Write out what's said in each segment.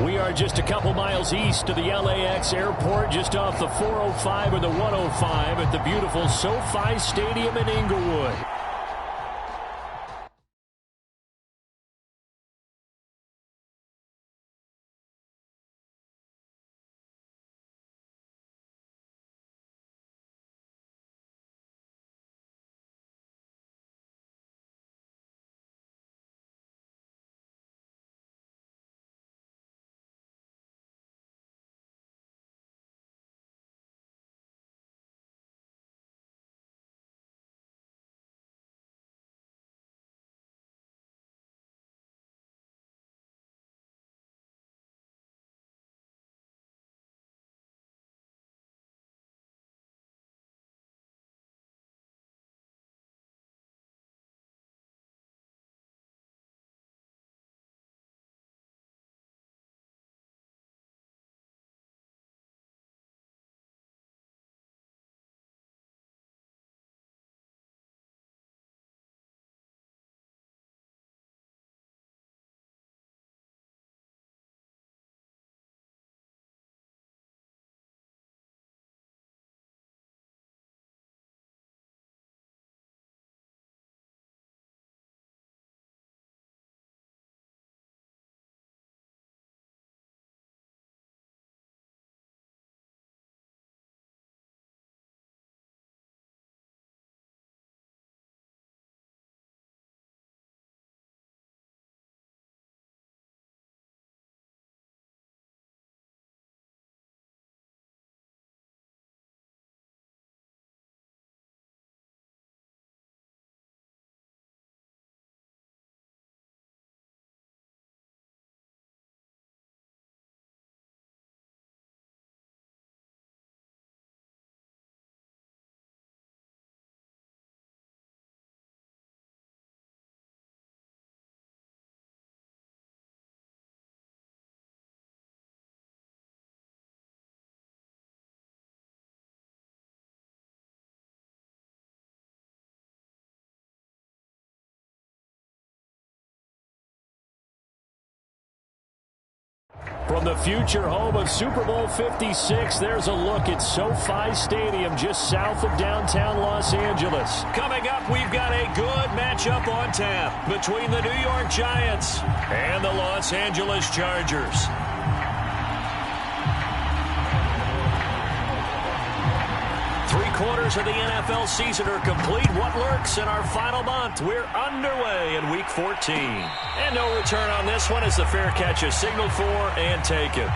We are just a couple miles east of the LAX airport, just off the 405 or the 105 at the beautiful SoFi Stadium in Inglewood. From the future home of Super Bowl 56, there's a look at SoFi Stadium just south of downtown Los Angeles. Coming up, we've got a good matchup on tap between the New York Giants and the Los Angeles Chargers. Three-quarters of the NFL season are complete. What lurks in our final month? We're underway in Week 14. And no return on this one as the fair catch is signaled for and taken.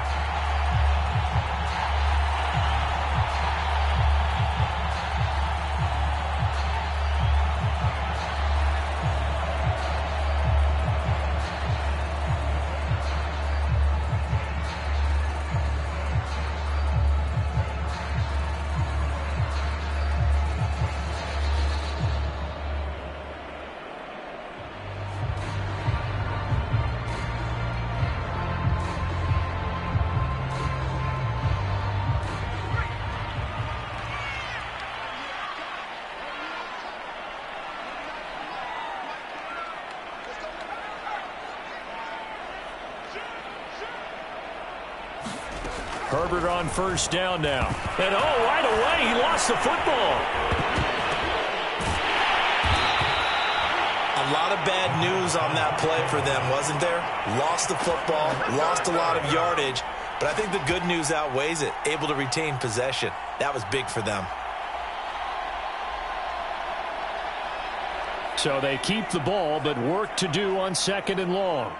Herbert on first down now. And right away, he lost the football. A lot of bad news on that play for them, wasn't there? Lost the football, lost a lot of yardage, but I think the good news outweighs it. Able to retain possession. That was big for them. So they keep the ball, but work to do on second and long.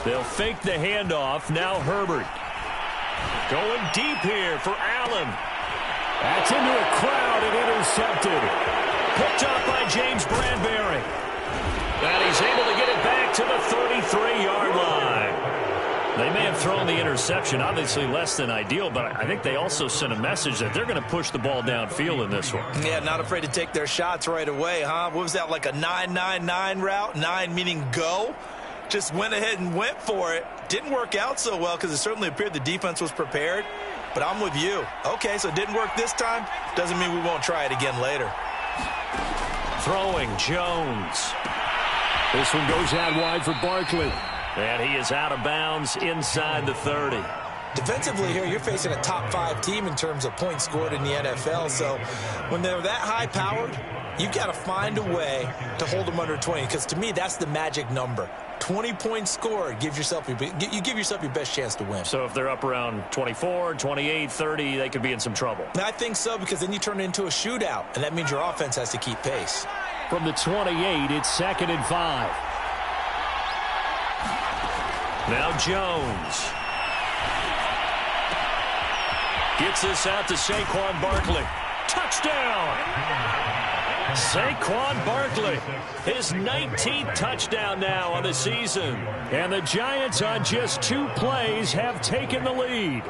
They'll fake the handoff. Now Herbert. Going deep here for Allen. That's into a crowd and intercepted. Picked up by James Bradbury. And he's able to get it back to the 33-yard line. They may have thrown the interception, obviously less than ideal, but I think they also sent a message that they're going to push the ball downfield in this one. Yeah, not afraid to take their shots right away, huh? What was that, like a 9-9-9 route? 9 meaning go? Just went ahead and went for it. Didn't work out so well because it certainly appeared the defense was prepared. But I'm with you. Okay, so it didn't work this time. Doesn't mean we won't try it again later. Throwing, Jones. This one goes out wide for Barkley. And he is out of bounds inside the 30. Defensively here, you're facing a top 5 team in terms of points scored in the NFL. So when they're that high-powered, you've got to find a way to hold them under 20. Because to me, that's the magic number. 20 points scored, you give yourself your best chance to win. So if they're up around 24, 28, 30, they could be in some trouble. I think so, because then you turn it into a shootout, and that means your offense has to keep pace. From the 28, it's 2nd and 5. Now Jones. Gets this out to Saquon Barkley. Touchdown! Saquon Barkley, his 19th touchdown now on the season. And the Giants on just 2 plays have taken the lead.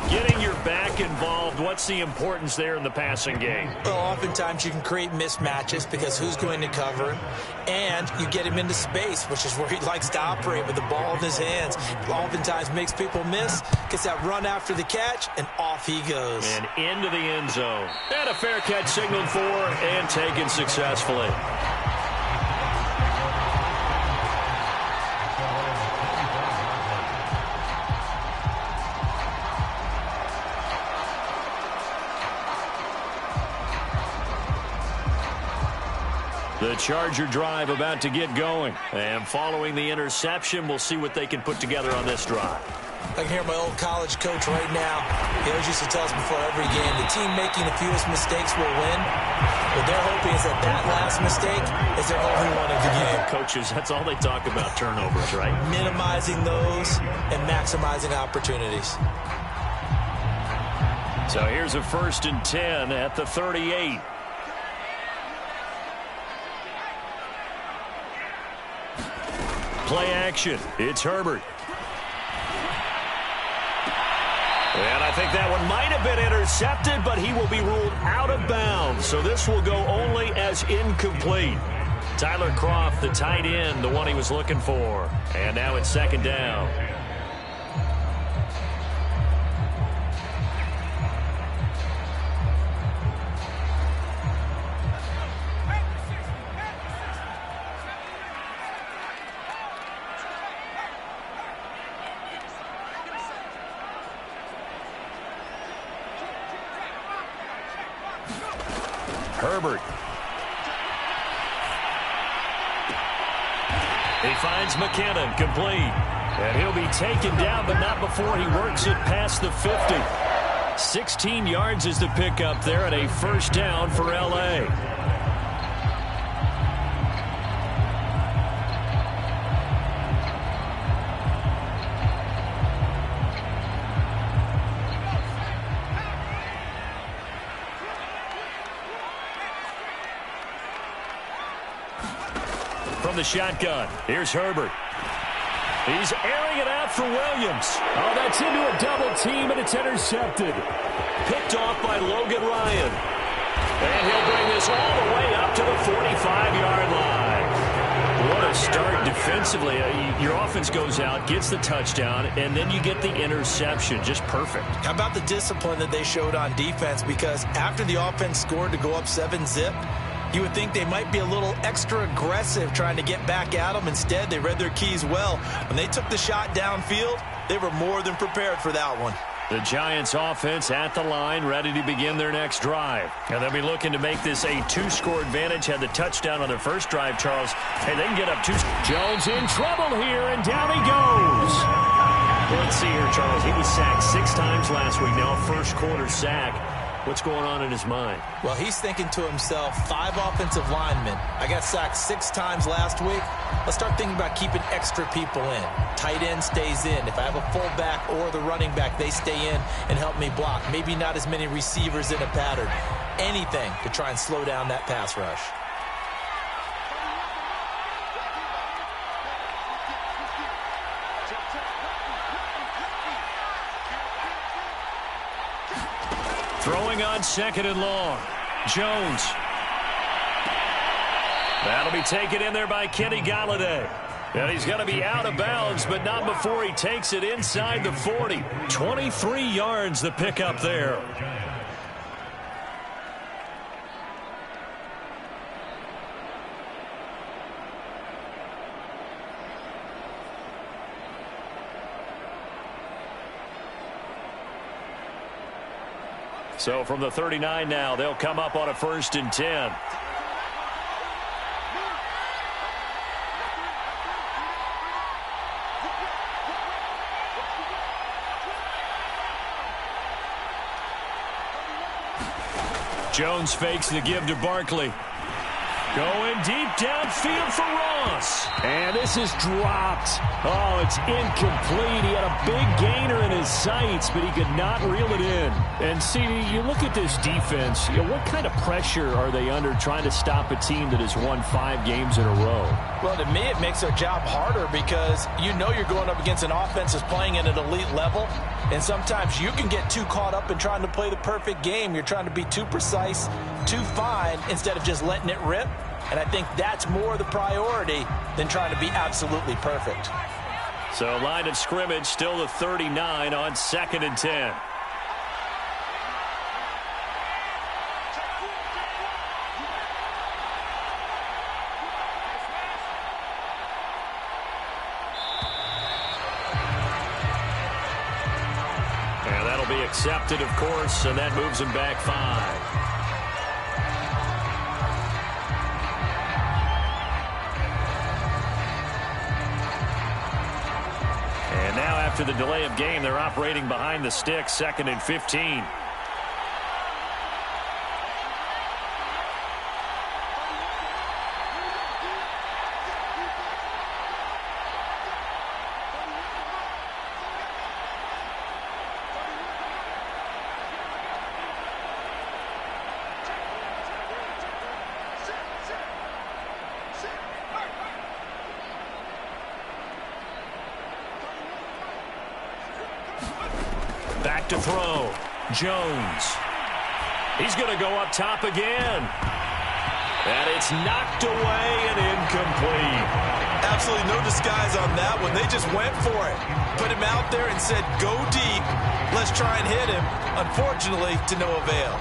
Getting your back involved, what's the importance there in the passing game? Well, oftentimes you can create mismatches because who's going to cover him? And you get him into space, which is where he likes to operate with the ball in his hands. Oftentimes makes people miss, gets that run after the catch, and off he goes. And into the end zone. And a fair catch signaled for and taken successfully. The Charger drive about to get going. And following the interception, we'll see what they can put together on this drive. I can hear my old college coach right now. He always used to tell us before every game, the team making the fewest mistakes will win. What they're hoping is that last mistake is their only one of the game. Coaches, that's all they talk about, turnovers, right? Minimizing those and maximizing opportunities. So here's a 1st and 10 at the 38. Play action. It's Herbert. And I think that one might have been intercepted, but he will be ruled out of bounds. So this will go only as incomplete. Tyler Kroft, the tight end, the one he was looking for. And now it's 2nd down. Herbert. He finds McKinnon, complete. And he'll be taken down, but not before he works it past the 50. 16 yards is the pickup there, and a 1st down for L.A. From the shotgun, here's Herbert. He's airing it out for Williams. Oh, that's into a double team, and it's intercepted. Picked off by Logan Ryan. And he'll bring this all the way up to the 45-yard line. What a start defensively. Your offense goes out, gets the touchdown, and then you get the interception. Just perfect. How about the discipline that they showed on defense? Because after the offense scored to go up 7-zip, you would think they might be a little extra aggressive trying to get back at them. Instead, they read their keys well. When they took the shot downfield, they were more than prepared for that one. The Giants offense at the line, ready to begin their next drive. And they'll be looking to make this a 2-score advantage. Had the touchdown on their first drive, Charles. Hey, they can get up 2. Jones in trouble here, and down he goes. Well, let's see here, Charles. He was sacked 6 times last week. Now a first-quarter sack. What's going on in his mind? Well, he's thinking to himself, 5 offensive linemen. I got sacked 6 times last week. Let's start thinking about keeping extra people in. Tight end stays in. If I have a fullback or the running back, they stay in and help me block. Maybe not as many receivers in a pattern. Anything to try and slow down that pass rush. Throwing on 2nd and long. Jones. That'll be taken in there by Kenny Golladay. And he's going to be out of bounds, but not before he takes it inside the 40. 23 yards the pickup there. So from the 39 now, they'll come up on a 1st and 10. Jones fakes the give to Barkley. Going deep downfield for Ross. And this is dropped. Oh, it's incomplete. He had a big gainer in his sights, but he could not reel it in. And, CD, you look at this defense, what kind of pressure are they under trying to stop a team that has won 5 games in a row? Well, to me, it makes their job harder because you know you're going up against an offense that's playing at an elite level. And sometimes you can get too caught up in trying to play the perfect game. You're trying to be too precise, too fine, instead of just letting it rip. And I think that's more the priority than trying to be absolutely perfect. So line of scrimmage still the 39 on 2nd and 10. And that'll be accepted, of course, and that moves him back 5. Now, after the delay of game, they're operating behind the sticks, 2nd and 15. Back to throw. Jones. He's going to go up top again. And it's knocked away and incomplete. Absolutely no disguise on that one. They just went for it. Put him out there and said, go deep. Let's try and hit him. Unfortunately, to no avail.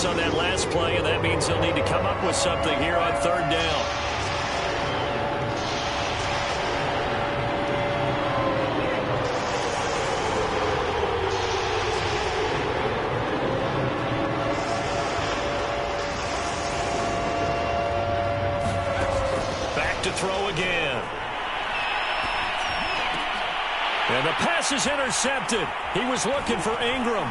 On that last play, and that means they'll need to come up with something here on 3rd down. Back to throw again. And the pass is intercepted. He was looking for Ingram.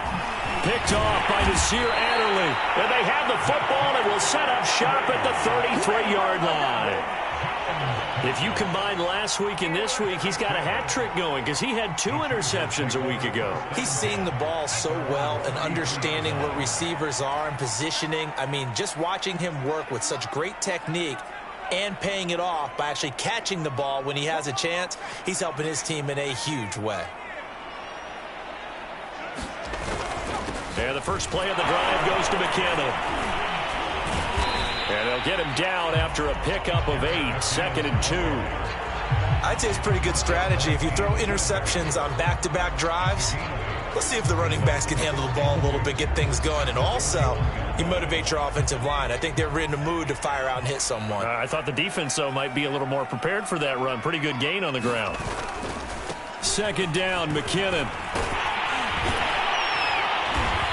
Picked off by Nasir Adderley. And they have the football and will set up shop at the 33-yard line. If you combine last week and this week, he's got a hat trick going because he had 2 interceptions a week ago. He's seeing the ball so well and understanding where receivers are and positioning. I mean, just watching him work with such great technique and paying it off by actually catching the ball when he has a chance, he's helping his team in a huge way. And the first play of the drive goes to McKinnon. And they'll get him down after a pickup of 8, 2nd and 2. I'd say it's pretty good strategy. If you throw interceptions on back-to-back drives, let's see if the running backs can handle the ball a little bit, get things going. And also, you motivate your offensive line. I think they're in the mood to fire out and hit someone. I thought the defense, though, might be a little more prepared for that run. Pretty good gain on the ground. 2nd down, McKinnon.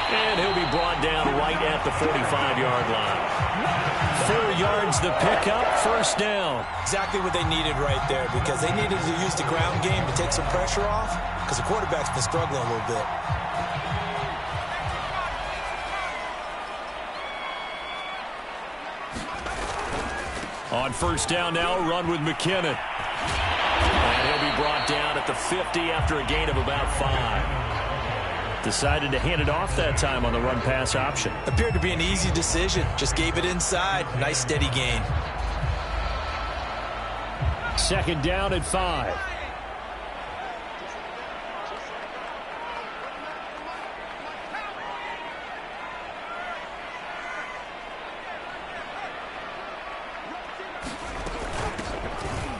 And he'll be brought down right at the 45-yard line. 4 yards the pickup, 1st down. Exactly what they needed right there because they needed to use the ground game to take some pressure off because the quarterback's been struggling a little bit. On 1st down now, run with McKinnon. And he'll be brought down at the 50 after a gain of about 5. Decided to hand it off that time on the run-pass option. Appeared to be an easy decision. Just gave it inside. Nice, steady gain. 2nd down at 5.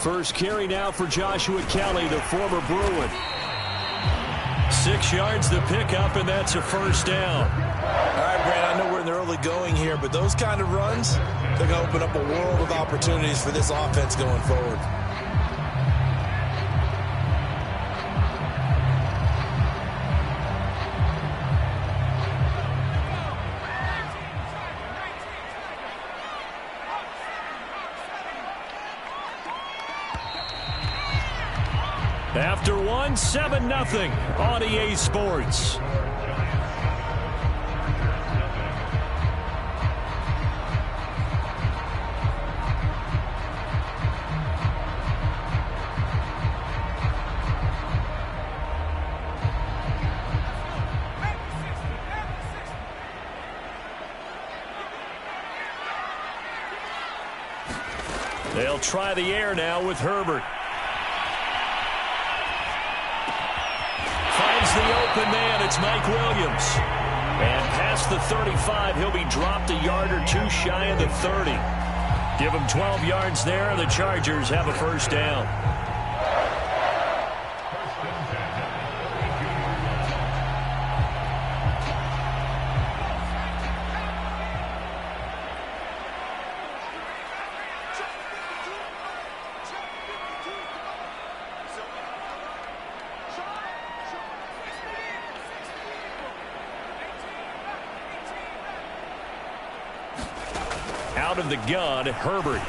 First carry now for Joshua Kelly, the former Bruin. 6 yards the pickup, and that's a first down. All right, Brand, I know we're in the early going here, but those kind of runs, they're going to open up a world of opportunities for this offense going forward. After one, 7-0 on EA Sports. They'll try the air now with Herbert. Finds the open man. It's Mike Williams. And past the 35, he'll be dropped a yard or two shy of the 30. Give him 12 yards there, and the Chargers have a first down. Out of the gun, Herbert.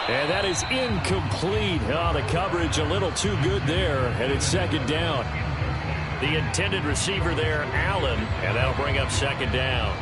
And that is incomplete. Oh, the coverage a little too good there, and it's second down. The intended receiver there, Allen, and that'll bring up second down.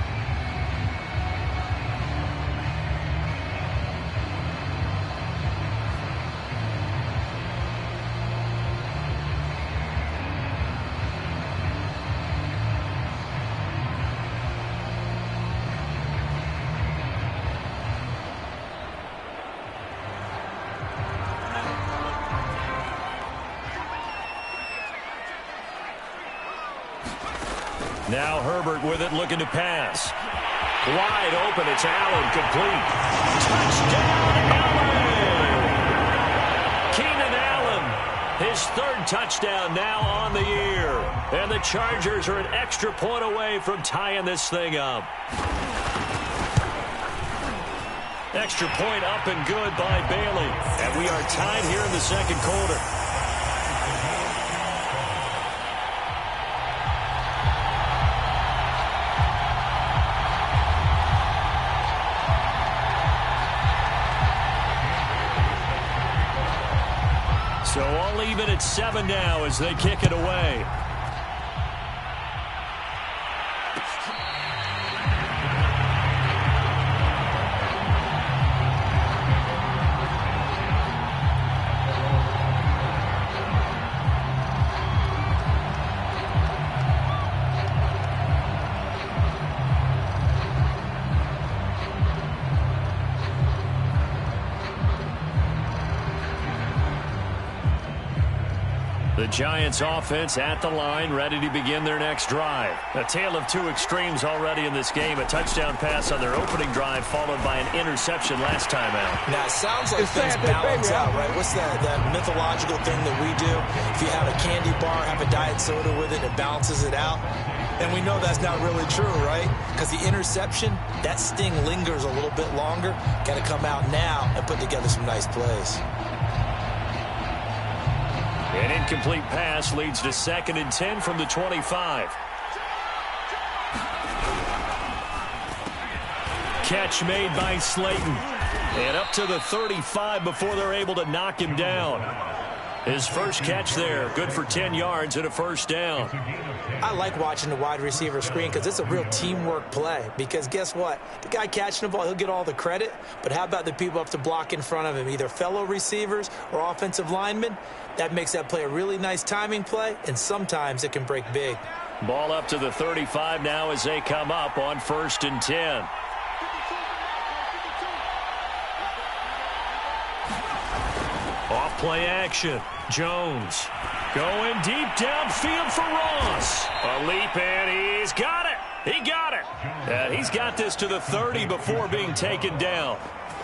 Now Herbert with it, looking to pass. Wide open, it's Allen, complete. Touchdown, Allen! Keenan Allen, his third touchdown now on the year. And the Chargers are an extra point away from tying this thing up. Extra point up and good by Bailey. And we are tied here in the second quarter. So all even at 7 now as they kick it away. The Giants offense at the line, ready to begin their next drive. A tale of two extremes already in this game. A touchdown pass on their opening drive, followed by an interception last time out. Now, it sounds like things balance out, right? What's that mythological thing that we do? If you have a candy bar, have a diet soda with it, it balances it out. And we know that's not really true, right? Because the interception, that sting lingers a little bit longer. Got to come out now and put together some nice plays. An incomplete pass leads to 2nd and 10 from the 25. Catch made by Slayton. And up to the 35 before they're able to knock him down. His first catch there, good for 10 yards and a first down. I like watching the wide receiver screen because it's a real teamwork play. Because guess what? The guy catching the ball, he'll get all the credit. But how about the people up to block in front of him, either fellow receivers or offensive linemen? That makes that play a really nice timing play, and sometimes it can break big. Ball up to the 35 now as they come up on 1st and 10. Off play action. Jones going deep downfield for Ross. A leap, and he's got it. He got it. And he's got this to the 30 before being taken down.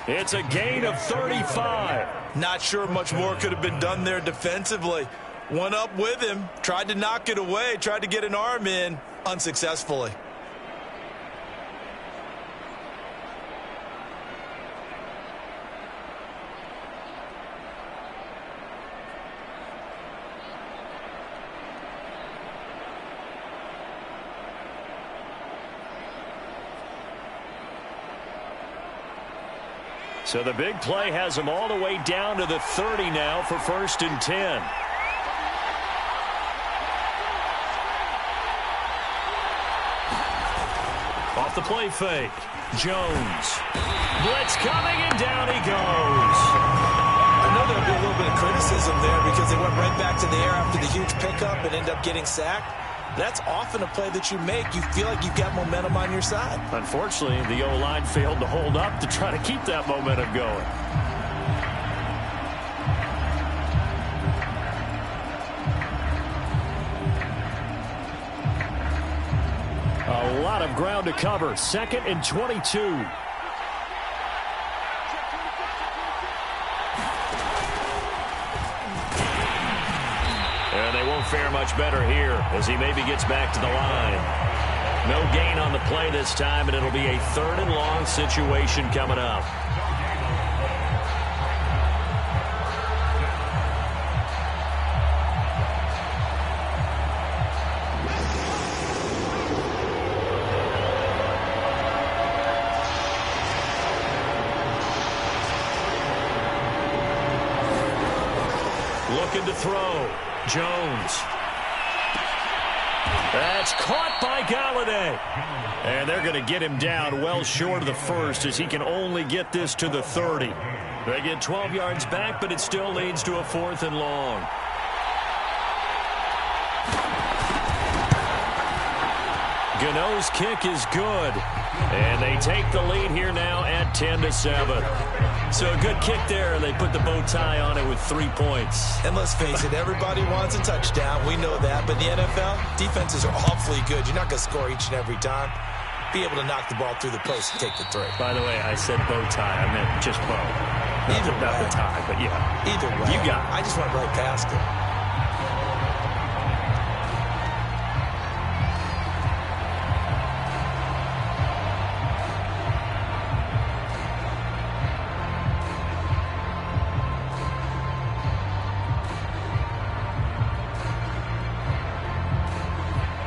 It's a gain of 35. Not sure much more could have been done there defensively. Went up with him, tried to knock it away, tried to get an arm in, unsuccessfully. So the big play has him all the way down to the 30 now for 1st and 10. Off the play fake. Jones. Blitz coming, and down he goes. I know there'll be a little bit of criticism there because they went right back to the air after the huge pickup and ended up getting sacked. That's often a play that you make. You feel like you've got momentum on your side. Unfortunately, the O-line failed to hold up to try to keep that momentum going. A lot of ground to cover. 2nd and 22. And they won't fare much better here as he maybe gets back to the line. No gain on the play this time, and it'll be a 3rd and long situation coming up. Looking to throw. Jones. That's caught by Galladay. And they're going to get him down well short of the 1st as he can only get this to the 30. They get 12 yards back, but it still leads to a 4th and long. Gano's kick is good. And they take the lead here now at 10-7. So a good kick there, and they put the bow tie on it with 3 points. And let's face it, everybody wants a touchdown. We know that. But in the NFL, defenses are awfully good. You're not going to score each and every time. Be able to knock the ball through the post and take the 3. By the way, I said bow tie. I meant just bow. Not the tie, but yeah. Either way. You got it. I just went right past it.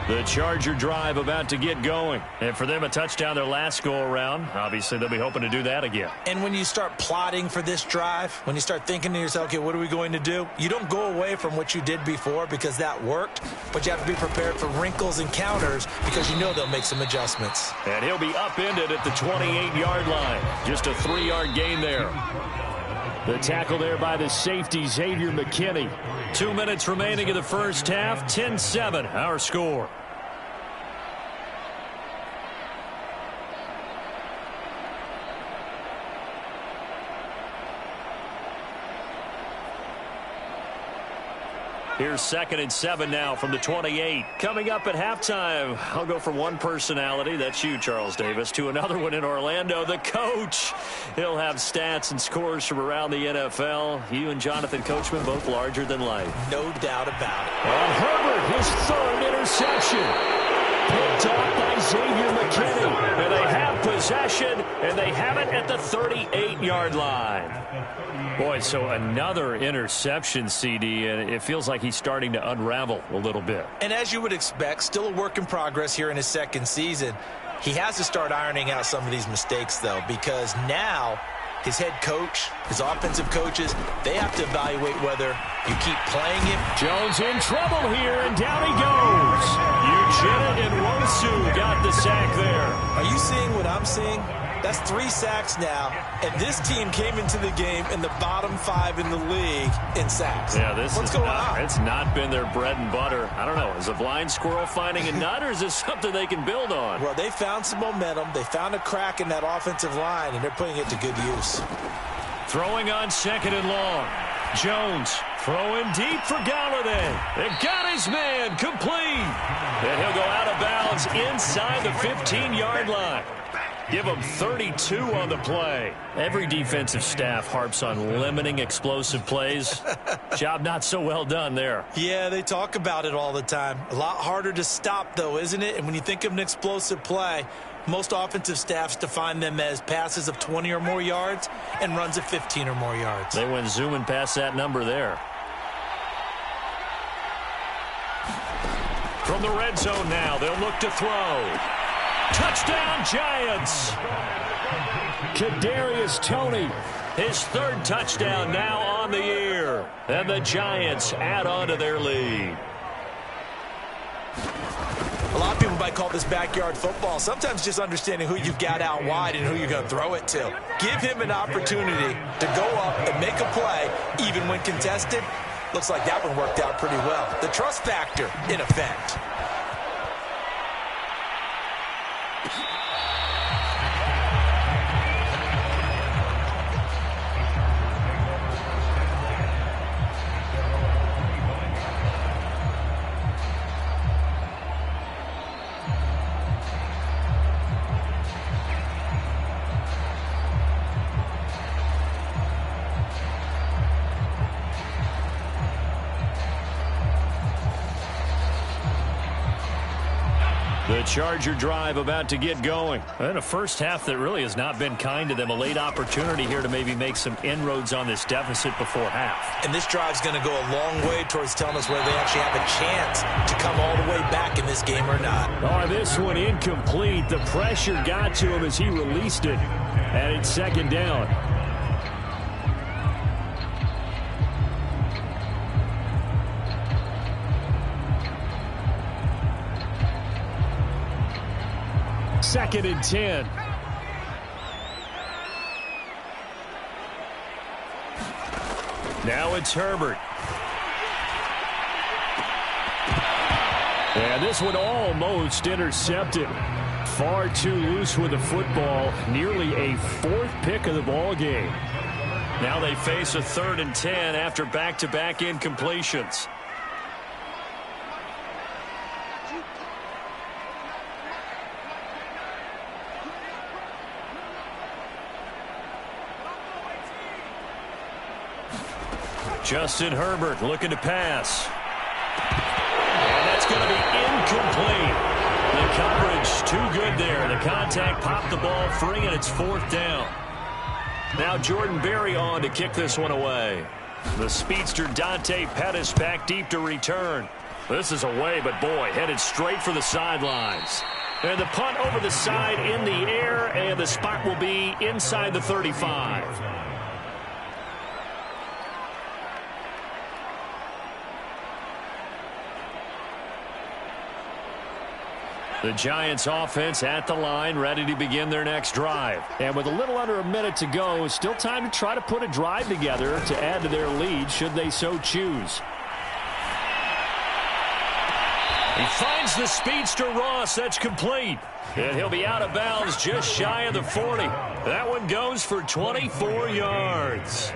The Charger drive about to get going. And for them, a touchdown their last go-around. Obviously, they'll be hoping to do that again. And when you start plotting for this drive, when you start thinking to yourself, okay, what are we going to do? You don't go away from what you did before because that worked, but you have to be prepared for wrinkles and counters because you know they'll make some adjustments. And he'll be upended at the 28-yard line. Just a 3-yard gain there. The tackle there by the safety, Xavier McKinney. 2 minutes remaining in the first half. 10-7, our score. Here's 2nd and 7 now from the 28. Coming up at halftime, I'll go from one personality, that's you, Charles Davis, to another one in Orlando, the coach. He'll have stats and scores from around the NFL. You and Jonathan Coachman both larger than life. No doubt about it. And Herbert, his 3rd interception. Picked off by Xavier McKinney. And they have possession, and they have it at the 38-yard line. Boy, so another interception, CD, and it feels like he's starting to unravel a little bit. And as you would expect, still a work in progress here in his 2nd season. He has to start ironing out some of these mistakes, though, because now his head coach, his offensive coaches, they have to evaluate whether you keep playing him. Jones in trouble here, and down he goes. Uchenna and Wosu got the sack there. Are you seeing what I'm seeing? That's 3 sacks now, and this team came into the game in the bottom 5 in the league in sacks. Yeah, What's going on? It's not been their bread and butter. I don't know. Is a blind squirrel finding a nut, or is this something they can build on? Well, they found some momentum. They found a crack in that offensive line, and they're putting it to good use. Throwing on 2nd and long. Jones throwing deep for Galladay. They got his man complete. And he'll go out of bounds inside the 15-yard line. Give them 32 on the play. Every defensive staff harps on limiting explosive plays. Job not so well done there. Yeah, they talk about it all the time. A lot harder to stop, though, isn't it? And when you think of an explosive play, most offensive staffs define them as passes of 20 or more yards and runs of 15 or more yards. They went zooming past that number there. From the red zone now, they'll look to throw. Touchdown, Giants! Kadarius Toney, his third touchdown now on the year. And the Giants add on to their lead. A lot of people might call this backyard football. Sometimes just understanding who you've got out wide and who you're going to throw it to. Give him an opportunity to go up and make a play, even when contested. Looks like that one worked out pretty well. The trust factor in effect. The Charger drive about to get going. And a first half that really has not been kind to them. A late opportunity here to maybe make some inroads on this deficit before half. And this drive's going to go a long way towards telling us whether they actually have a chance to come all the way back in this game or not. Oh, this one incomplete. The pressure got to him as he released it. And it's second down. Second and 10. Now it's Herbert. And this one almost intercepted. Far too loose with the football. Nearly a fourth pick of the ball game. Now they face a 3rd and 10 after back-to-back incompletions. Justin Herbert looking to pass. And that's going to be incomplete. The coverage too good there. The contact popped the ball free, and it's 4th down. Now Jordan Berry on to kick this one away. The speedster Dante Pettis back deep to return. This is away, but boy, headed straight for the sidelines. And the punt over the side in the air, and the spot will be inside the 35. The Giants offense at the line, ready to begin their next drive. And with a little under a minute to go, still time to try to put a drive together to add to their lead should they so choose. He finds the speedster Ross. That's complete. And he'll be out of bounds just shy of the 40. That one goes for 24 yards.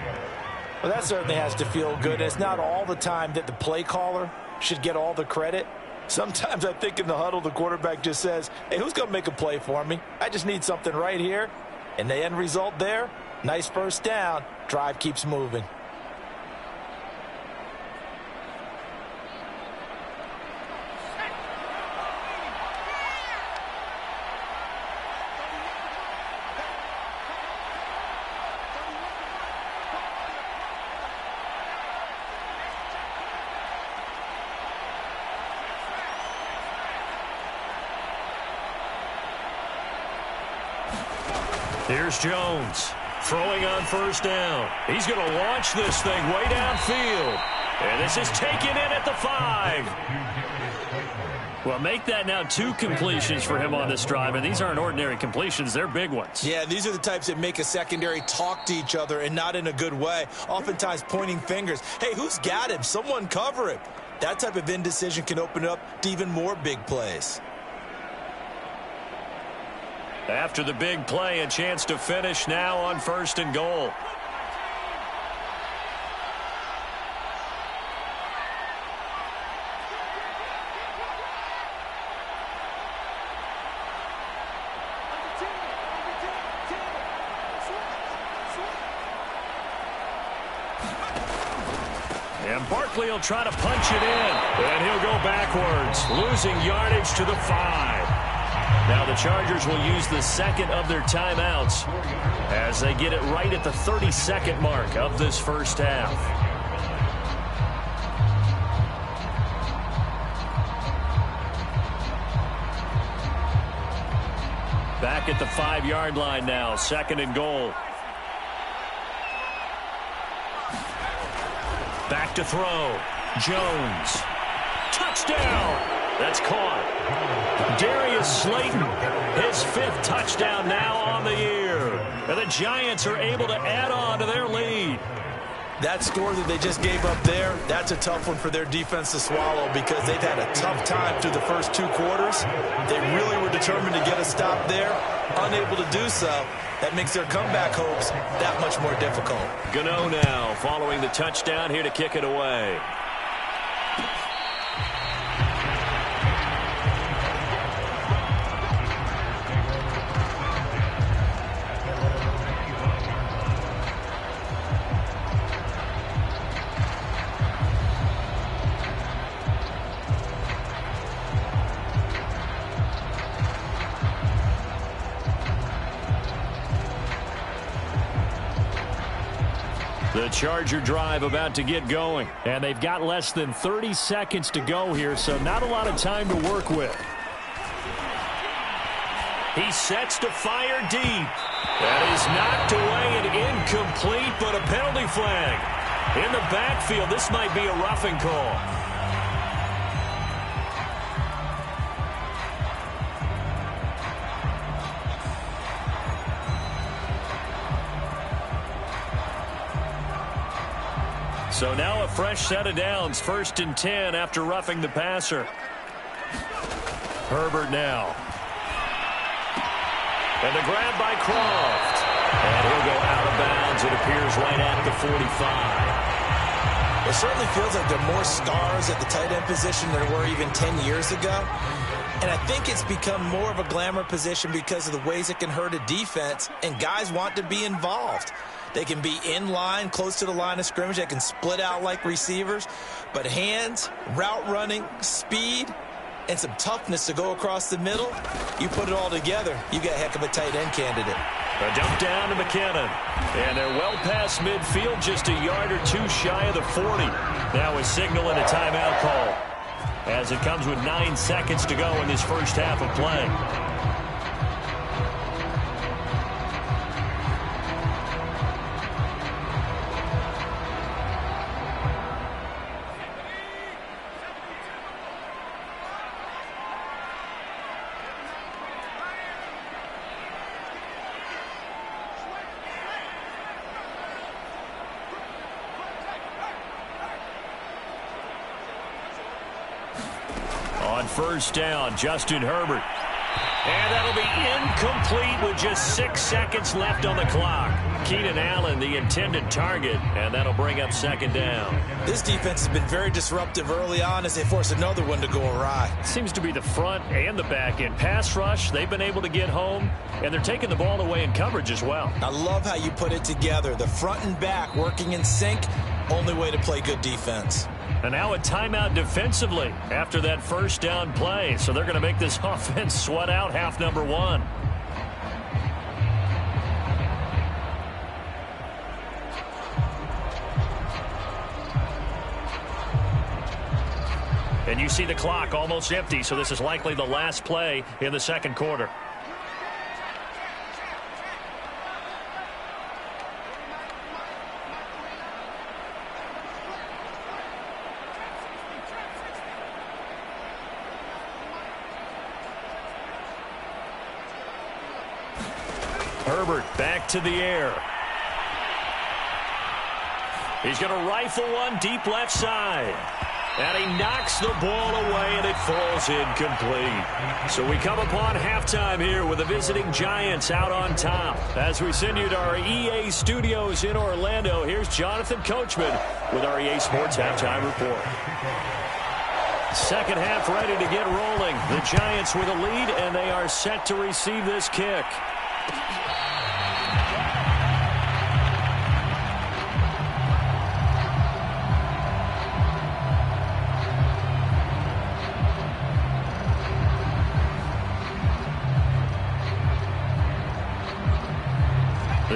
Well, that certainly has to feel good. It's not all the time that the play caller should get all the credit. Sometimes I think in the huddle, the quarterback just says, hey, who's going to make a play for me? I just need something right here. And the end result there, nice first down. Drive keeps moving. Here's Jones throwing on first down. He's going to launch this thing way downfield. And this is taken in at the 5. Well, make that now 2 completions for him on this drive. And these aren't ordinary completions. They're big ones. Yeah, these are the types that make a secondary talk to each other and not in a good way. Oftentimes pointing fingers. Hey, who's got him? Someone cover him. That type of indecision can open it up to even more big plays. After the big play, a chance to finish now on 1st and goal. And Barkley will try to punch it in. And he'll go backwards, losing yardage to the 5. Now the Chargers will use the second of their timeouts as they get it right at the 30-second mark of this first half. Back at the 5-yard line now, 2nd and goal. Back to throw. Jones. Touchdown! That's caught. Darius Slayton, his 5th touchdown now on the year. And the Giants are able to add on to their lead. That score that they just gave up there, that's a tough one for their defense to swallow because they've had a tough time through the first 2 quarters. They really were determined to get a stop there, unable to do so. That makes their comeback hopes that much more difficult. Gano now following the touchdown here to kick it away. The Charger drive about to get going, and they've got less than 30 seconds to go here, so not a lot of time to work with. He sets to fire deep. That is knocked away and incomplete, but a penalty flag. In the backfield, this might be a roughing call. So now a fresh set of downs, 1st and 10 after roughing the passer. Herbert now. And the grab by Croft. And he'll go out of bounds. It appears right at the 45. It certainly feels like there are more stars at the tight end position than there were even 10 years ago. And I think it's become more of a glamour position because of the ways it can hurt a defense, and guys want to be involved. They can be in line, close to the line of scrimmage. They can split out like receivers. But hands, route running, speed, and some toughness to go across the middle, you put it all together, you got a heck of a tight end candidate. A dump down to McKinnon. And they're well past midfield, just a yard or 2 shy of the 40. Now a signal and a timeout call, as it comes with 9 seconds to go in this first half of play. On first down, Justin Herbert. And that'll be incomplete with just 6 seconds left on the clock. Keenan Allen, the intended target, and that'll bring up 2nd down. This defense has been very disruptive early on as they force another one to go awry. Seems to be the front and the back end. Pass rush, they've been able to get home, and they're taking the ball away in coverage as well. I love how you put it together. The front and back working in sync, only way to play good defense. And now a timeout defensively after that first down play. So they're going to make this offense sweat out half number 1. And you see the clock almost empty, so this is likely the last play in the second quarter. Herbert back to the air. He's going to rifle one deep left side. And he knocks the ball away, and it falls incomplete. So we come upon halftime here with the visiting Giants out on top. As we send you to our EA studios in Orlando, here's Jonathan Coachman with our EA Sports Halftime Report. Second half ready to get rolling. The Giants with a lead, and they are set to receive this kick.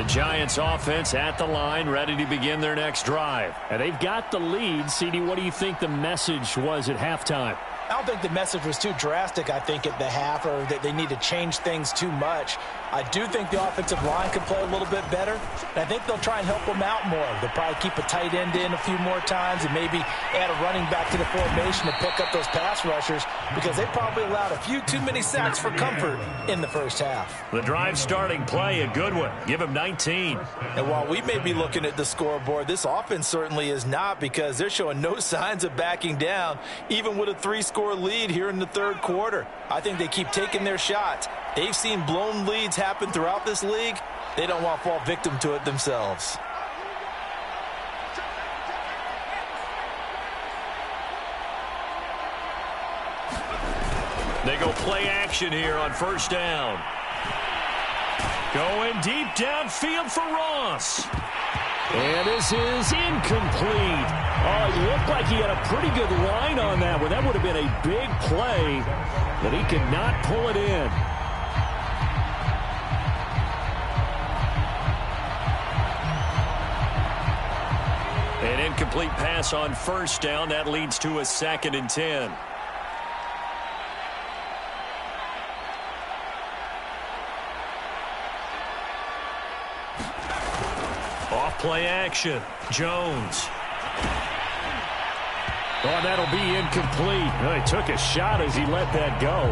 The Giants offense at the line, ready to begin their next drive. And they've got the lead. CD, what do you think the message was at halftime? I don't think the message was too drastic, I think, at the half, or that they need to change things too much. I do think the offensive line could play a little bit better, and I think they'll try and help them out more. They'll probably keep a tight end in a few more times and maybe add a running back to the formation to pick up those pass rushers, because they probably allowed a few too many sacks for comfort in the first half. The drive starting play, a good one. Give him 19. And while we may be looking at the scoreboard, this offense certainly is not, because they're showing no signs of backing down, even with a 3-score lead here in the third quarter. I think they keep taking their shots. They've seen blown leads happen throughout this league. They don't want to fall victim to it themselves. They go play action here on first down. Going deep downfield for Ross. And this is incomplete. Oh, it looked like he had a pretty good line on that one. That would have been a big play, but he could not pull it in. An incomplete pass on first down. That leads to a 2nd and 10. Off play action. Jones. Oh, that'll be incomplete. Oh, he took a shot as he let that go.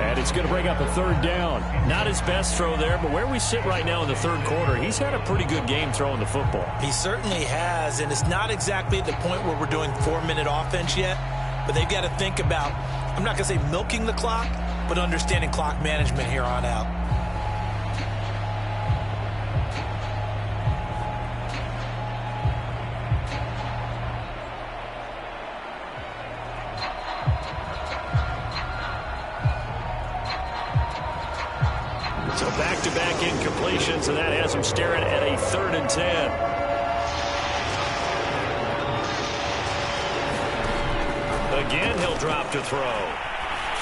And it's going to bring up a 3rd down. Not his best throw there, but where we sit right now in the third quarter, he's had a pretty good game throwing the football. He certainly has, and it's not exactly at the point where we're doing 4-minute offense yet, but they've got to think about, I'm not going to say milking the clock, but understanding clock management here on out. So back-to-back incompletions, and that has him staring at a 3rd and 10. Again, he'll drop to throw.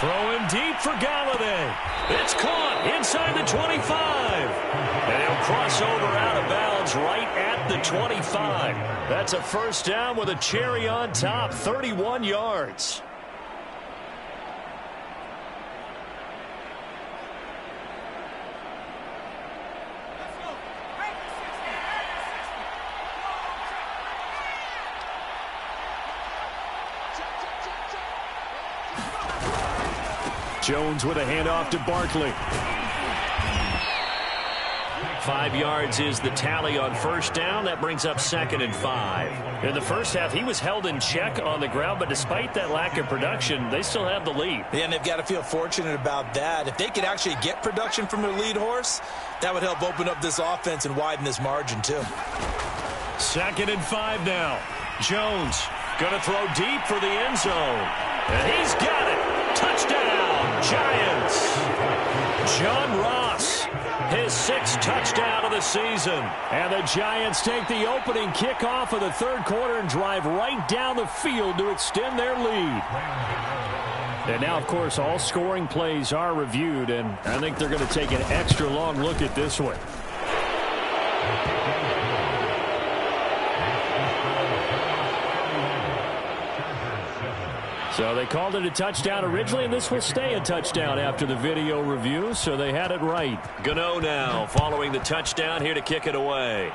Throwing deep for Galladay. It's caught inside the 25. And he'll cross over out of bounds right at the 25. That's a first down with a cherry on top, 31 yards. Jones with a handoff to Barkley. 5 yards is the tally on first down. That brings up 2nd and 5. In the first half, he was held in check on the ground, but despite that lack of production, they still have the lead. Yeah, and they've got to feel fortunate about that. If they could actually get production from their lead horse, that would help open up this offense and widen this margin, too. 2nd and 5 now. Jones going to throw deep for the end zone. And he's got it. Touchdown, Giants. John Ross, his 6th touchdown of the season. And the Giants take the opening kickoff of the third quarter and drive right down the field to extend their lead. And now, of course, all scoring plays are reviewed, and I think they're going to take an extra long look at this one. So they called it a touchdown originally, and this will stay a touchdown after the video review, so they had it right. Gano now following the touchdown here to kick it away.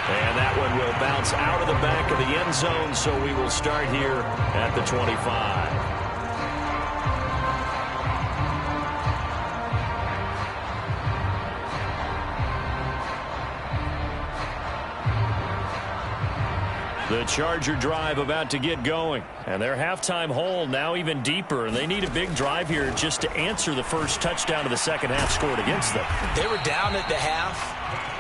And that one will bounce out of the back of the end zone, so we will start here at the 25. The Charger drive about to get going. And their halftime hole now even deeper. And they need a big drive here just to answer the first touchdown of the second half scored against them. They were down at the half.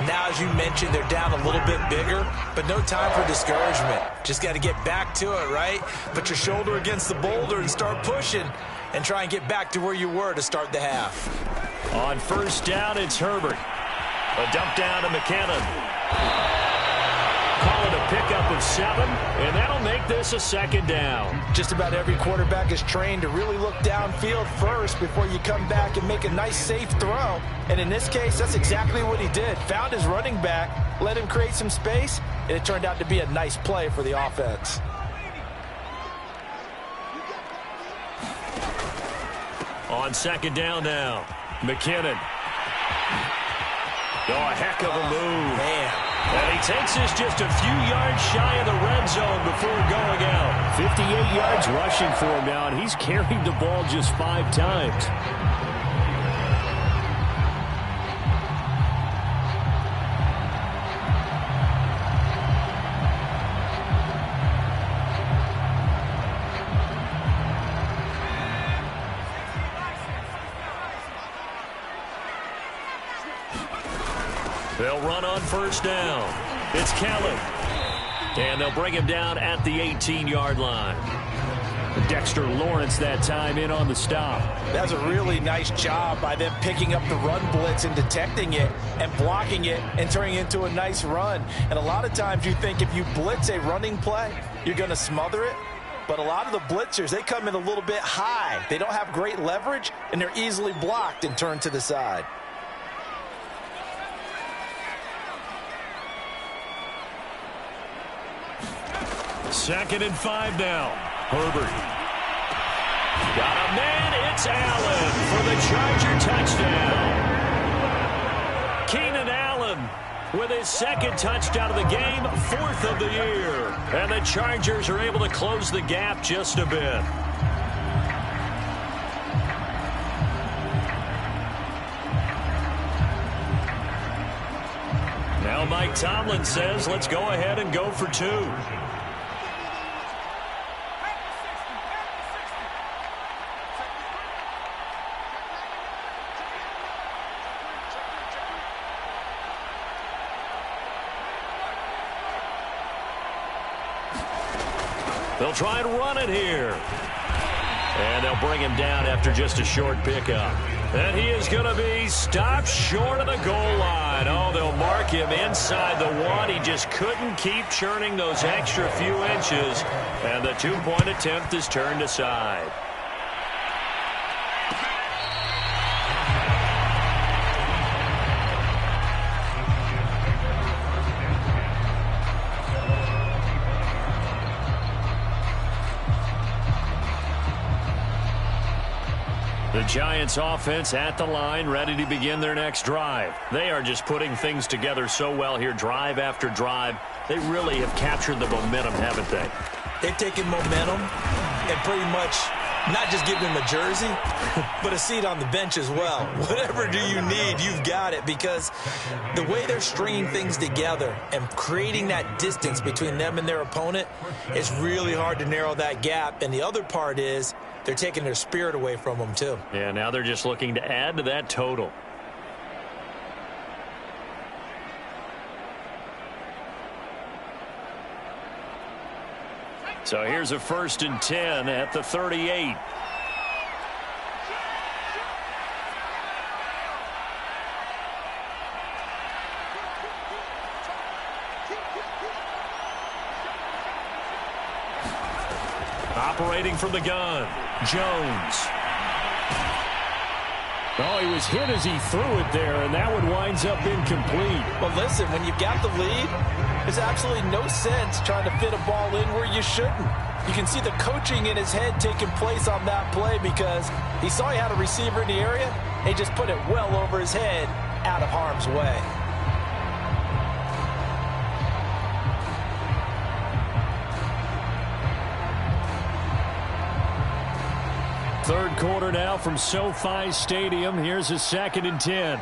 Now, as you mentioned, they're down a little bit bigger. But no time for discouragement. Just got to get back to it, right? Put your shoulder against the boulder and start pushing. And try and get back to where you were to start the half. On first down, it's Herbert. A dump down to McKinnon. call it a pickup of 7, and that'll make this a 2nd down. Just about every quarterback is trained to really look downfield first before you come back and make a nice, safe throw. And in this case, that's exactly what he did. Found his running back, let him create some space, and it turned out to be a nice play for the offense. On 2nd down now, McKinnon. Oh, a heck of a move. Man. And he takes this just a few yards shy of the red zone before going out. 58 yards rushing for him now, and he's carried the ball just 5 times. They'll run on 1st down. It's Kelly. And they'll bring him down at the 18-yard line. Dexter Lawrence that time in on the stop. That's a really nice job by them picking up the run blitz and detecting it and blocking it and turning it into a nice run. And a lot of times you think if you blitz a running play, you're going to smother it. But a lot of the blitzers, they come in a little bit high. They don't have great leverage, and they're easily blocked and turned to the side. Second and 5 now. Herbert. Got a man. It's Allen for the Charger touchdown. Keenan Allen with his 2nd touchdown of the game, 4th of the year. And the Chargers are able to close the gap just a bit. Now Mike Tomlin says, let's go ahead and go for 2. They'll try and run it here. And they'll bring him down after just a short pickup. And he is going to be stopped short of the goal line. Oh, they'll mark him inside the 1. He just couldn't keep churning those extra few inches. And the 2-point attempt is turned aside. The Giants offense at the line, ready to begin their next drive. They are just putting things together so well here, drive after drive. They really have captured the momentum, haven't they? They've taken momentum and pretty much not just given them a jersey, but a seat on the bench as well. Whatever do you need, you've got it, because the way they're stringing things together and creating that distance between them and their opponent, it's really hard to narrow that gap. And the other part is they're taking their spirit away from them, too. Yeah, now they're just looking to add to that total. So here's a 1st and 10 at the 38. Operating from the gun, Jones. Oh, he was hit as he threw it there, and that one winds up incomplete. Well, listen, when you've got the lead, there's absolutely no sense trying to fit a ball in where you shouldn't. You can see the coaching in his head taking place on that play because he saw he had a receiver in the area, and he just put it well over his head out of harm's way. Third quarter now from SoFi Stadium. Here's a 2nd and 10.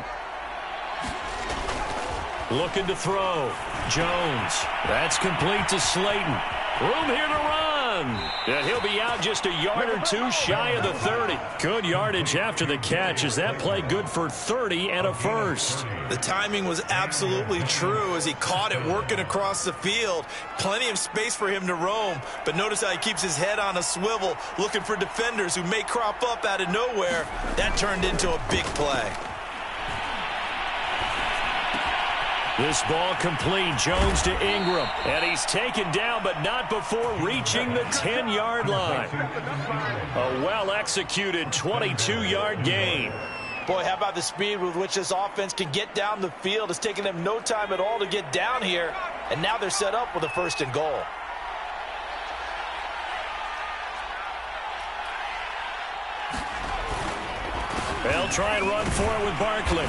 Looking to throw. Jones. That's complete to Slayton. Room here to run. And he'll be out just a yard or 2 shy of the 30. Good yardage after the catch. Is that play good for 30 and a first? The timing was absolutely true as he caught it working across the field. Plenty of space for him to roam. But notice how he keeps his head on a swivel looking for defenders who may crop up out of nowhere. That turned into a big play. This ball complete. Jones to Ingram. And he's taken down, but not before reaching the 10-yard line. A well-executed 22-yard gain. Boy, how about the speed with which this offense can get down the field? It's taken them no time at all to get down here. And now they're set up with a 1st and goal. They'll try and run for it with Barkley.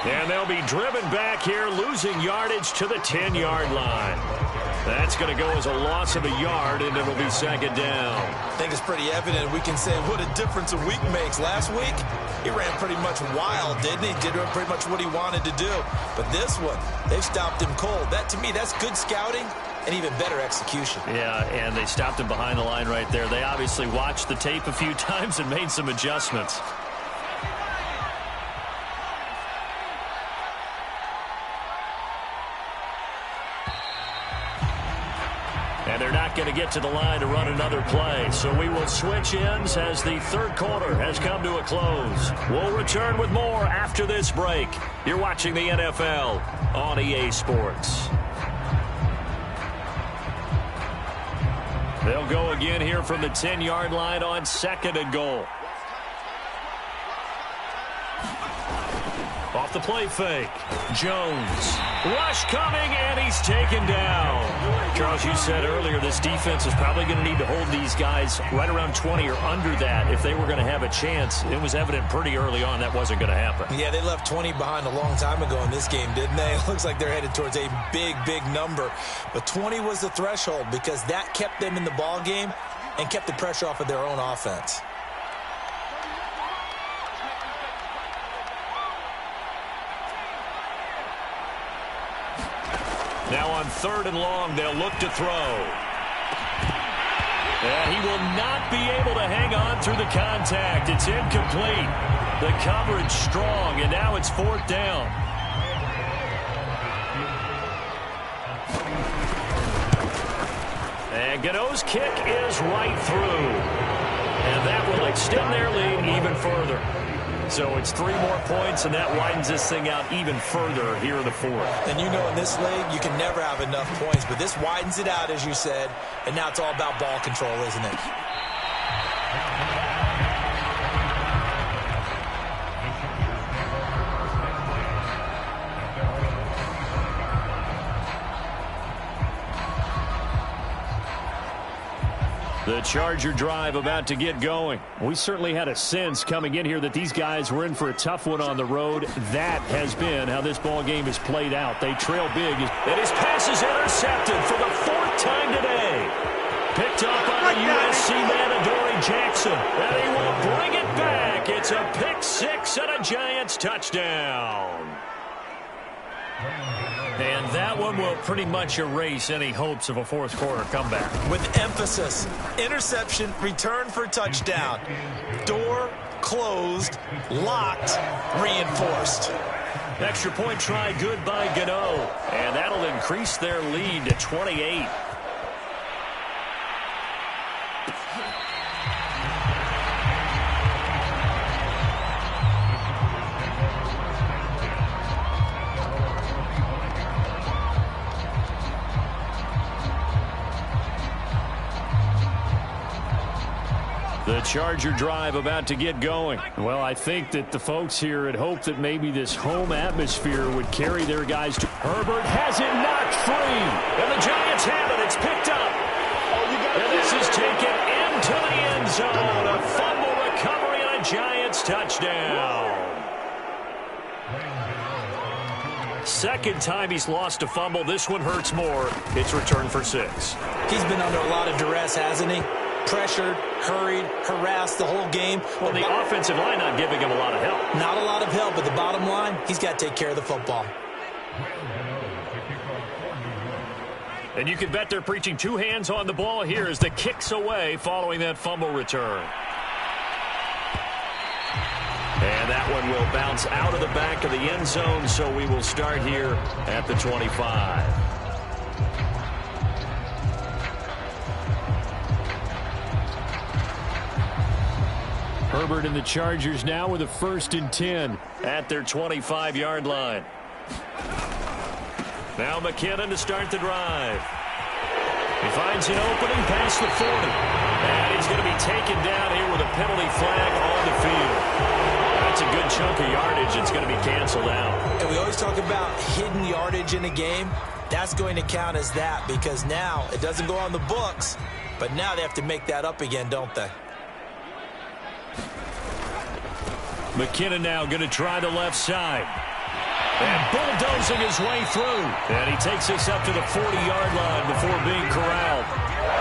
And they'll be driven back here, losing yardage to the 10-yard line. That's going to go as a loss of a yard, and it'll be 2nd down. I think it's pretty evident. We can say what a difference a week makes. Last week, he ran pretty much wild, didn't he? Did pretty much what he wanted to do. But this one, they've stopped him cold. That, to me, that's good scouting and even better execution. Yeah, and they stopped him behind the line right there. They obviously watched the tape a few times and made some adjustments. And they're not going to get to the line to run another play. So we will switch ends as the 3rd quarter has come to a close. We'll return with more after this break. You're watching the NFL on EA Sports. They'll go again here from the 10-yard line on 2nd and goal. Off the play fake. Jones. Rush coming, and he's taken down. Charles, you said earlier this defense is probably going to need to hold these guys right around 20 or under that if they were going to have a chance. It was evident pretty early on that wasn't going to happen. Yeah, they left 20 behind a long time ago in this game, didn't they? It looks like they're headed towards a big, big number. But 20 was the threshold because that kept them in the ball game and kept the pressure off of their own offense. Now on 3rd and long, they'll look to throw. And he will not be able to hang on through the contact. It's incomplete. The coverage strong, and now it's 4th down. And Gano's kick is right through. And that will extend their lead even further. So it's 3 more points, and that widens this thing out even further here in the 4th. And you know in this league, you can never have enough points, but this widens it out, as you said, and now it's all about ball control, isn't it? The Charger drive about to get going. We certainly had a sense coming in here that these guys were in for a tough one on the road. That has been how this ball game is played out. They trail big. And his pass is intercepted for the 4th time today. Picked up by the USC man, Adoree Jackson. And he will bring it back. It's a pick 6 and a Giants touchdown. And that one will pretty much erase any hopes of a 4th quarter comeback. With emphasis, interception, return for touchdown. Door closed, locked, reinforced. Extra point try good by Gano. And that'll increase their lead to 28. The Charger drive about to get going. Well, I think that the folks here had hoped that maybe this home atmosphere would carry their guys to. Herbert has it knocked free. And the Giants have it. It's picked up. And this is taken into the end zone. A fumble recovery and a Giants touchdown. 2nd time he's lost a fumble. This one hurts more. It's returned for 6. He's been under a lot of duress, hasn't he? Pressured, hurried, harassed the whole game. Well, the offensive line not giving him a lot of help. Not a lot of help, but the bottom line, he's got to take care of the football. And you can bet they're preaching 2 hands on the ball here as the kick's away following that fumble return. And that one will bounce out of the back of the end zone, so we will start here at the 25. Herbert and the Chargers now with a 1st and 10 at their 25-yard line. Now McKinnon to start the drive. He finds an opening past the 40. And he's going to be taken down here with a penalty flag on the field. That's a good chunk of yardage. It's going to be canceled out. And we always talk about hidden yardage in a game. That's going to count as that because now it doesn't go on the books, but now they have to make that up again, don't they? McKinnon now going to try the left side. And bulldozing his way through. And he takes us up to the 40-yard line before being corralled.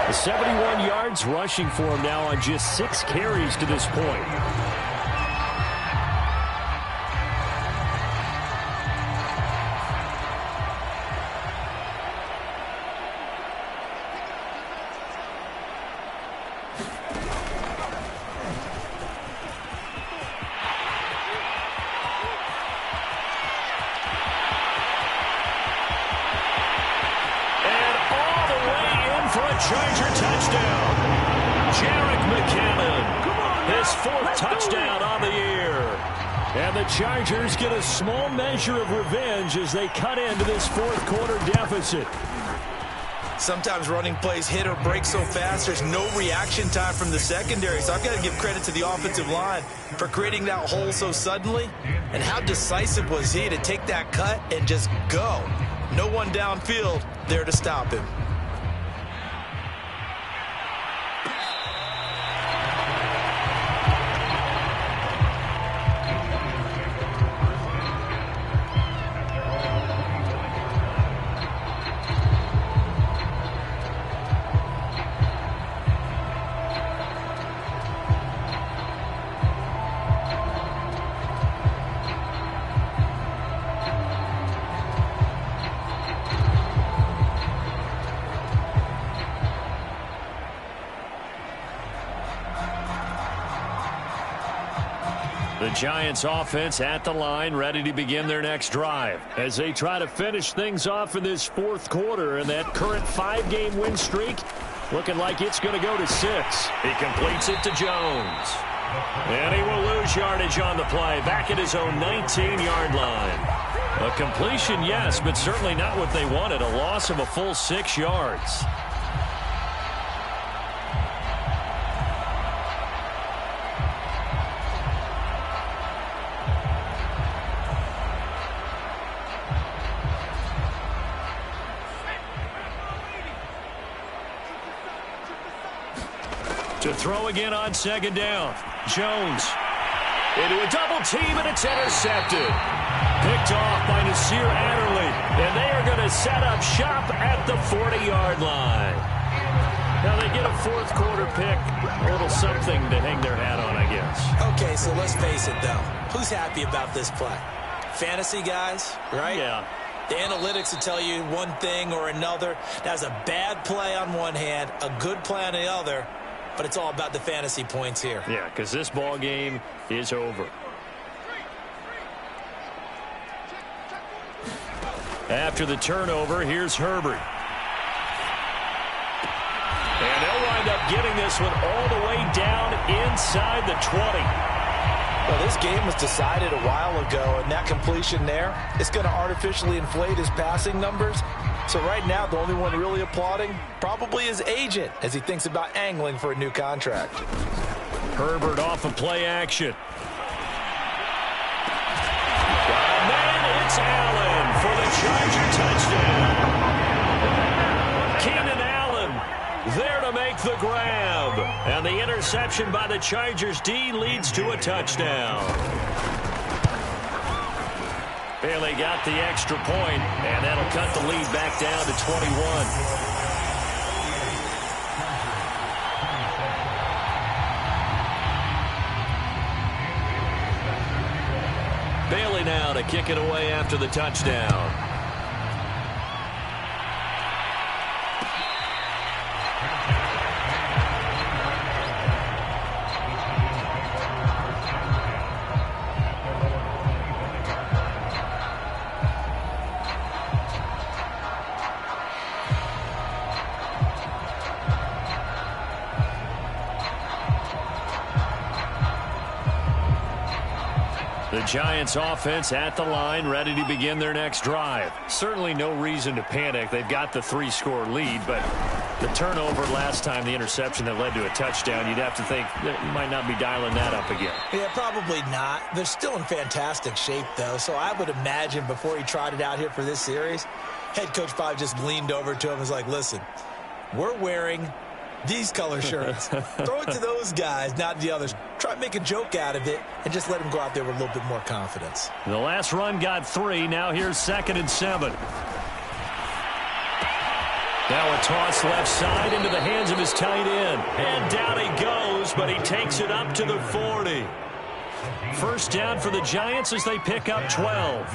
The 71 yards rushing for him now on just 6 carries to this point. Charger touchdown. Jerick McKinnon, his 4th touchdown on the year. And the Chargers get a small measure of revenge as they cut into this 4th quarter deficit. Sometimes running plays hit or break so fast, there's no reaction time from the secondary. So I've got to give credit to the offensive line for creating that hole so suddenly. And how decisive was he to take that cut and just go? No one downfield there to stop him. The Giants offense at the line, ready to begin their next drive as they try to finish things off in this 4th quarter. And that current 5-game win streak looking like it's going to go to 6. He completes it to Jones. And he will lose yardage on the play, back at his own 19-yard line. A completion, yes, but certainly not what they wanted. A loss of a full 6 yards. To throw again on 2nd down. Jones into a double team, and it's intercepted. Picked off by Nasir Adderley. And they are going to set up shop at the 40-yard line. Now they get a 4th quarter pick. A little something to hang their hat on, I guess. Okay, so let's face it, though. Who's happy about this play? Fantasy guys, right? Yeah. The analytics will tell you one thing or another. That's a bad play on one hand, a good play on the other. But it's all about the fantasy points here. Yeah, because this ball game is over. After the turnover, here's Herbert. And they'll wind up getting this one all the way down inside the 20. Well, this game was decided a while ago, and that completion there, it's going to artificially inflate his passing numbers. So right now, the only one really applauding probably his agent as he thinks about angling for a new contract. Herbert off of play action. And then it's Allen for the Charger touchdown. Keenan Allen there to make the grab. And the interception by the Chargers D leads to a touchdown. Bailey got the extra point, and that'll cut the lead back down to 21. Bailey now to kick it away after the touchdown. The Giants offense at the line, ready to begin their next drive. Certainly no reason to panic. They've got the 3-score lead, but the turnover last time, the interception that led to a touchdown, you'd have to think that you might not be dialing that up again. Yeah, probably not. They're still in fantastic shape, though, so I would imagine before he trotted out here for this series, head coach probably just leaned over to him and was like, listen, we're wearing these color shirts. Throw it to those guys, not the others. Try to make a joke out of it and just let them go out there with a little bit more confidence. The last run got 3. Now here's 2nd and 7. Now a toss left side into the hands of his tight end. And down he goes, but he takes it up to the 40. First down for the Giants as they pick up 12.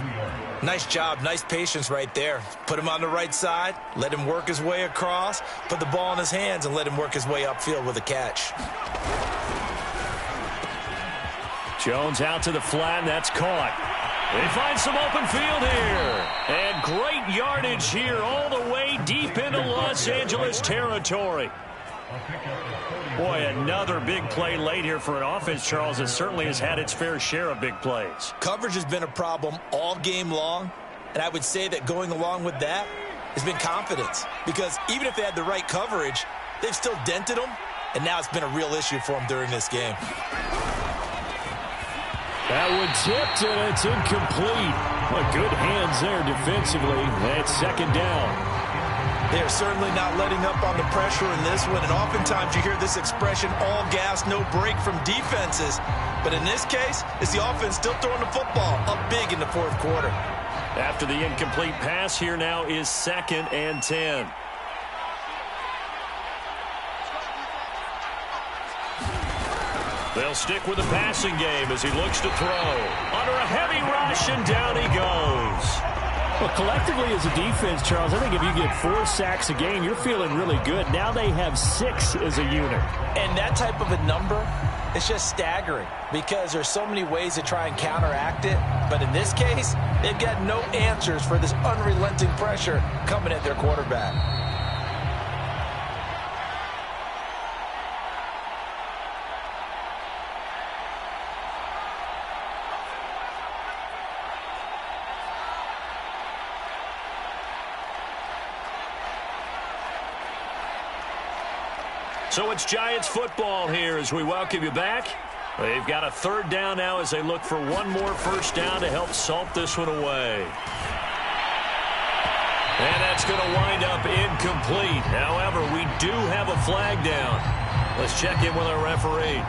Nice job, nice patience right there. Put him on the right side, let him work his way across, put the ball in his hands, and let him work his way upfield with a catch. Jones out to the flat, and that's caught. They find some open field here. And great yardage here all the way deep into Los Angeles territory. Boy, another big play late here for an offense, Charles, that certainly has had its fair share of big plays. Coverage has been a problem all game long, and I would say that going along with that has been confidence. Because even if they had the right coverage, they've still dented them, and now it's been a real issue for them during this game. That one tipped, and it's incomplete. Well, good hands there defensively. That's 2nd down. They are certainly not letting up on the pressure in this one, and oftentimes you hear this expression, all gas, no break from defenses. But in this case, it's the offense still throwing the football up big in the 4th quarter. After the incomplete pass, here now is 2nd and 10. They'll stick with the passing game as he looks to throw. Under a heavy rush, and down he goes. Well, collectively as a defense, Charles, I think if you get 4 sacks a game, you're feeling really good. Now they have 6 as a unit. And that type of a number, it's just staggering because there's so many ways to try and counteract it. But in this case, they've got no answers for this unrelenting pressure coming at their quarterback. So it's Giants football here as we welcome you back. They've got a 3rd down now as they look for one more first down to help salt this one away. And that's going to wind up incomplete. However, we do have a flag down. Let's check in with our referee.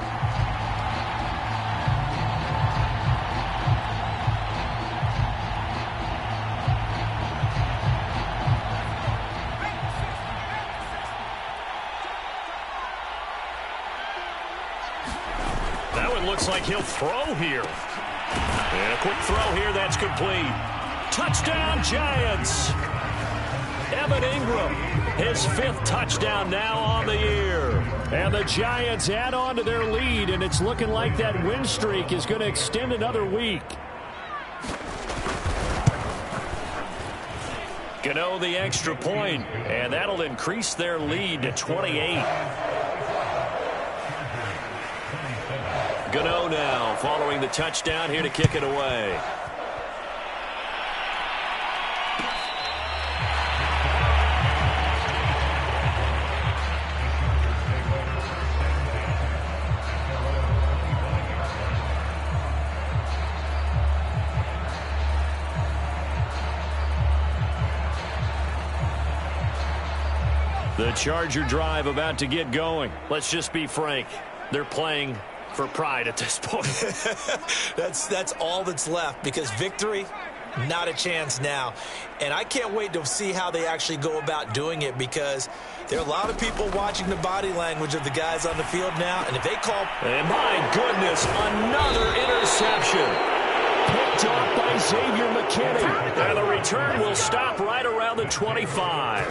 Looks like he'll throw here. And a quick throw here, that's complete. Touchdown, Giants. Evan Ingram, his 5th touchdown now on the year. And the Giants add on to their lead, and it's looking like that win streak is going to extend another week. Gano the extra point, and that'll increase their lead to 28. Gano now following the touchdown here to kick it away. The Charger drive about to get going. Let's just be frank. They're playing for pride at this point. That's all that's left because victory, not a chance now. And I can't wait to see how they actually go about doing it because there are a lot of people watching the body language of the guys on the field now. And if they call... And my goodness, another interception. Picked off by Xavier McKinney. And the return will stop right around the 25.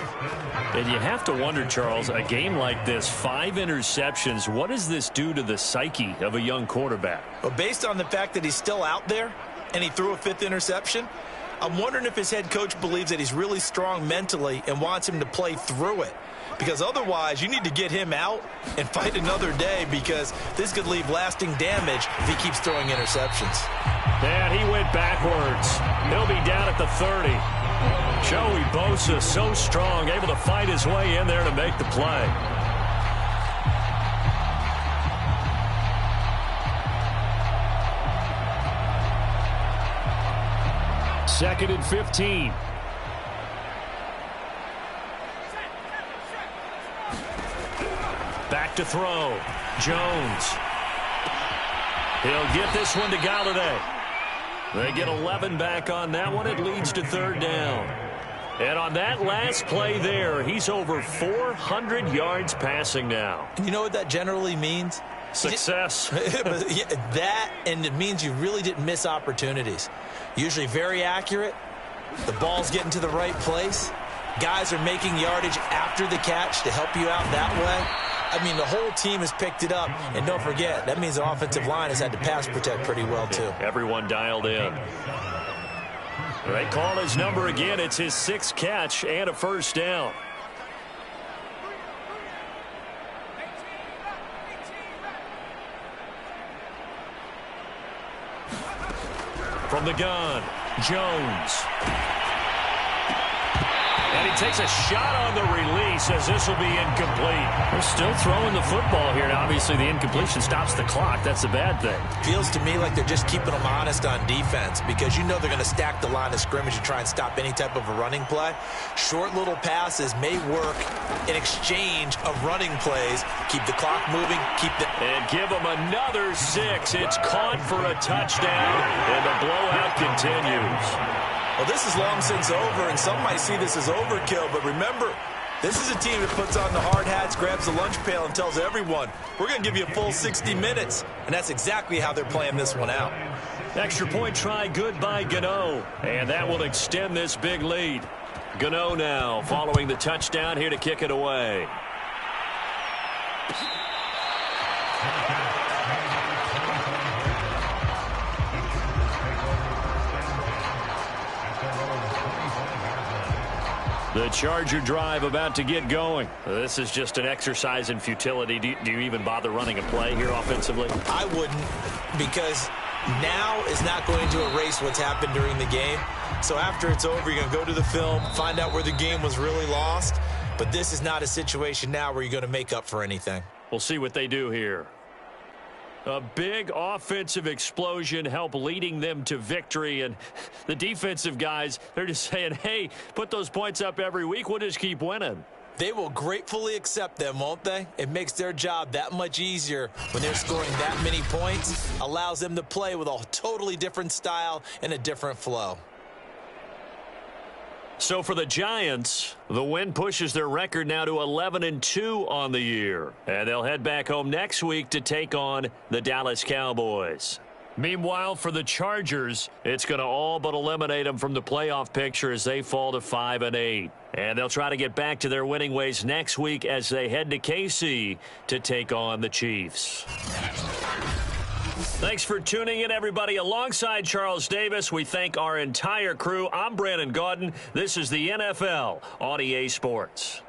And you have to wonder, Charles, a game like this, 5 interceptions, what does this do to the psyche of a young quarterback? Well, based on the fact that he's still out there and he threw a 5th interception, I'm wondering if his head coach believes that he's really strong mentally and wants him to play through it. Because otherwise, you need to get him out and fight another day because this could leave lasting damage if he keeps throwing interceptions. And he went backwards. He'll be down at the 30. Joey Bosa, so strong, able to fight his way in there to make the play. Second and 15. Back to throw. Jones. He'll get this one to Galladay. They get 11 back on that one. It leads to third down. And on that last play there, he's over 400 yards passing now. You know what that generally means? Success. That, and it means you really didn't miss opportunities. Usually very accurate. The ball's getting to the right place. Guys are making yardage after the catch to help you out that way. I mean, the whole team has picked it up. And don't forget, that means the offensive line has had to pass protect pretty well, too. Everyone dialed in. They call his number again. It's his 6th catch and a first down. From the gun, Jones. And he takes a shot on the release as this will be incomplete. They're still throwing the football here. Now, obviously, the incompletion stops the clock. That's a bad thing. Feels to me like they're just keeping them honest on defense because you know they're going to stack the line of scrimmage and try and stop any type of a running play. Short little passes may work in exchange of running plays. Keep the clock moving. And give them another 6. It's caught for a touchdown, and the blowout continues. Well, this is long since over, and some might see this as overkill, but remember, this is a team that puts on the hard hats, grabs the lunch pail, and tells everyone, we're going to give you a full 60 minutes. And that's exactly how they're playing this one out. Extra point try good by Gano, and that will extend this big lead. Gano now following the touchdown here to kick it away. The Charger drive about to get going. This is just an exercise in futility. Do you even bother running a play here offensively? I wouldn't, because now is not going to erase what's happened during the game. So after it's over, you're going to go to the film, find out where the game was really lost. But this is not a situation now where you're going to make up for anything. We'll see what they do here. A big offensive explosion help leading them to victory. And the defensive guys, they're just saying, hey, put those points up every week. We'll just keep winning. They will gratefully accept them, won't they? It makes their job that much easier when they're scoring that many points. Allows them to play with a totally different style and a different flow. So for the Giants, the win pushes their record now to 11-2 on the year. And they'll head back home next week to take on the Dallas Cowboys. Meanwhile, for the Chargers, it's going to all but eliminate them from the playoff picture as they fall to 5-8. And they'll try to get back to their winning ways next week as they head to KC to take on the Chiefs. Thanks for tuning in, everybody. Alongside Charles Davis, we thank our entire crew. I'm Brandon Gaudin. This is the NFL on EA Sports.